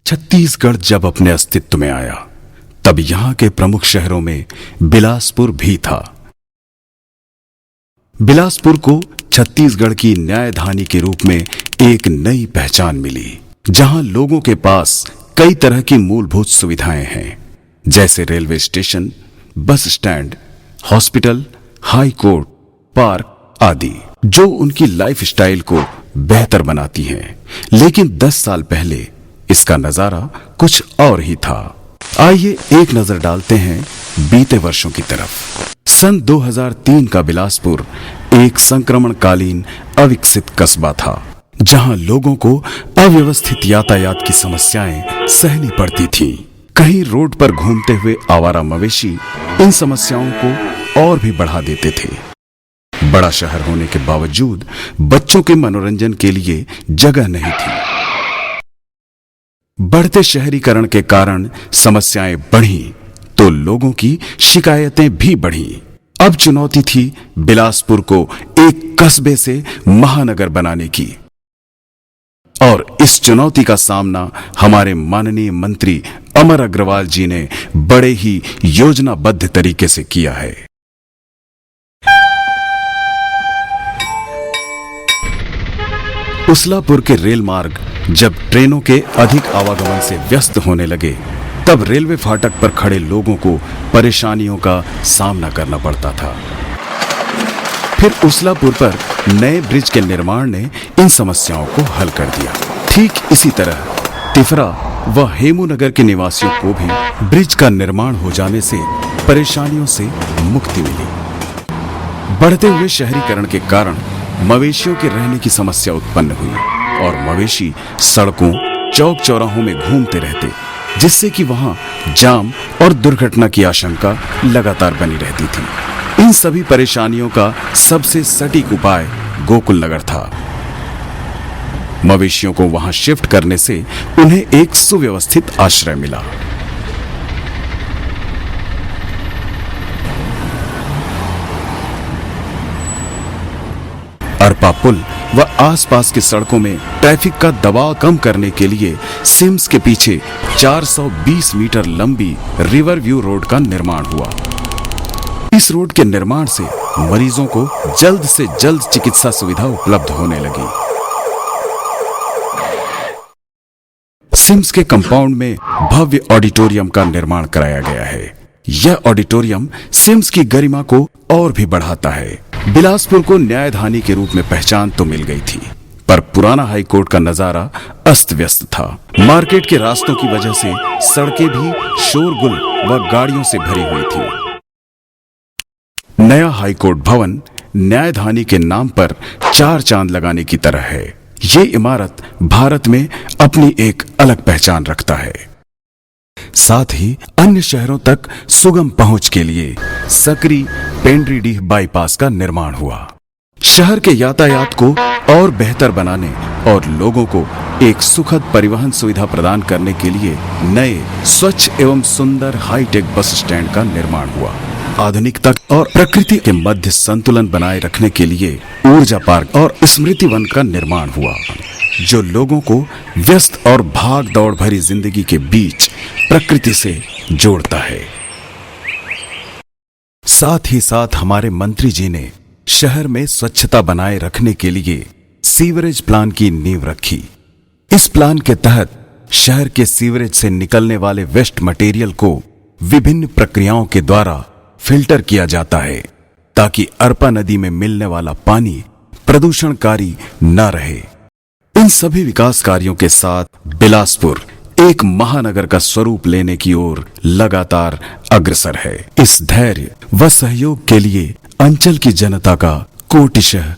छत्तीसगढ़ जब अपने अस्तित्व में आया तब यहां के प्रमुख शहरों में बिलासपुर भी था। बिलासपुर को छत्तीसगढ़ की न्यायधानी के रूप में एक नई पहचान मिली, जहां लोगों के पास कई तरह की मूलभूत सुविधाएं हैं, जैसे railway station, bus stand, hospital, high court, park आदि, जो उनकी लाइफस्टाइल को बेहतर बनाती हैं। लेकिन 10 साल पहले इसका नजारा कुछ और ही था। आइए एक नजर डालते हैं बीते वर्षों की तरफ। सन 2003 का बिलासपुर एक संक्रमणकालीन अविकसित कस्बा था, जहां लोगों को अव्यवस्थित यातायात की समस्याएं सहनी पड़ती थीं। कहीं रोड पर घूमते हुए आवारा मवेशी इन समस्याओं को और भी बढ़ा देते थे। बड़ा शहर होने के बावजूद बच्चों के मनोरंजन के लिए जगह नहीं थी। बढ़ते शहरीकरण के कारण समस्याएं बढ़ी तो लोगों की शिकायतें भी बढ़ी। अब चुनौती थी बिलासपुर को एक कस्बे से महानगर बनाने की, और इस चुनौती का सामना हमारे माननीय मंत्री अमर अग्रवाल जी ने बड़े ही योजनाबद्ध तरीके से किया है। उसलापुर के रेल मार्ग जब ट्रेनों के अधिक आवागमन से व्यस्त होने लगे, तब रेलवे फाटक पर खड़े लोगों को परेशानियों का सामना करना पड़ता था। फिर उसलापुर पर नए ब्रिज के निर्माण ने इन समस्याओं को हल कर दिया। ठीक इसी तरह तिफरा व हेमूनगर के निवासियों को भी ब्रिज का निर्माण हो जाने से परेशानियों से मुक्ति मिली। बढ़ते हुए शहरीकरण के कारण मवेशियों के रहने की समस्या उत्पन्न हुई और मवेशी सड़कों, चौक चौराहों में घूमते रहते, जिससे कि वहां जाम और दुर्घटना की आशंका लगातार बनी रहती थी। इन सभी परेशानियों का सबसे सटीक उपाय गोकुल नगर था। मवेशियों को वहां शिफ्ट करने से उन्हें एक सुव्यवस्थित आश्रय मिला। अरपा पुल व आसपास की सड़कों में ट्रैफिक का दबाव कम करने के लिए सिम्स के पीछे 420 मीटर लंबी रिवर व्यू रोड का निर्माण हुआ। इस रोड के निर्माण से मरीजों को जल्द से जल्द चिकित्सा सुविधा उपलब्ध होने लगी। सिम्स के कंपाउंड में भव्य ऑडिटोरियम का निर्माण कराया गया है। यह ऑडिटोरियम सिम्स की गरिमा को और भी बढ़ाता है। बिलासपुर को न्यायधानी के रूप में पहचान तो मिल गई थी, पर पुराना हाई कोर्ट का नजारा अस्त व्यस्त था। मार्केट के रास्तों की वजह से सड़कें भी शोरगुल व गाड़ियों से भरी हुई थी। नया हाई कोर्ट भवन न्यायधानी के नाम पर 4 चांद लगाने की तरह है। ये इमारत भारत में अपनी एक अलग पहचान रखता है। साथ ही अन्य शहरों तक सुगम पहुंच के लिए सकरी पेंड्रीडीह बाईपास का निर्माण हुआ। शहर के यातायात को और बेहतर बनाने और लोगों को एक सुखद परिवहन सुविधा प्रदान करने के लिए नए स्वच्छ एवं सुंदर हाईटेक बस स्टैंड का निर्माण हुआ। आधुनिकता और प्रकृति के मध्य संतुलन बनाए रखने के लिए ऊर्जा पार्क और स्मृति वन का निर्माण हुआ, जो लोगों को व्यस्त और भाग दौड़ भरी जिंदगी के बीच प्रकृति से जोड़ता है। साथ ही साथ हमारे मंत्री जी ने शहर में स्वच्छता बनाए रखने के लिए सीवरेज प्लान की नींव रखी। इस प्लान के तहत शहर के सीवरेज से निकलने वाले वेस्ट मटेरियल को विभिन्न प्रक्रियाओं के द्वारा फिल्टर किया जाता है, ताकि अरपा नदी में मिलने वाला पानी प्रदूषणकारी न रहे। इन सभी विकास कार्यों के साथ बिलासपुर एक महानगर का स्वरूप लेने की ओर लगातार अग्रसर है। इस धैर्य व सहयोग के लिए अंचल की जनता का कोटिशः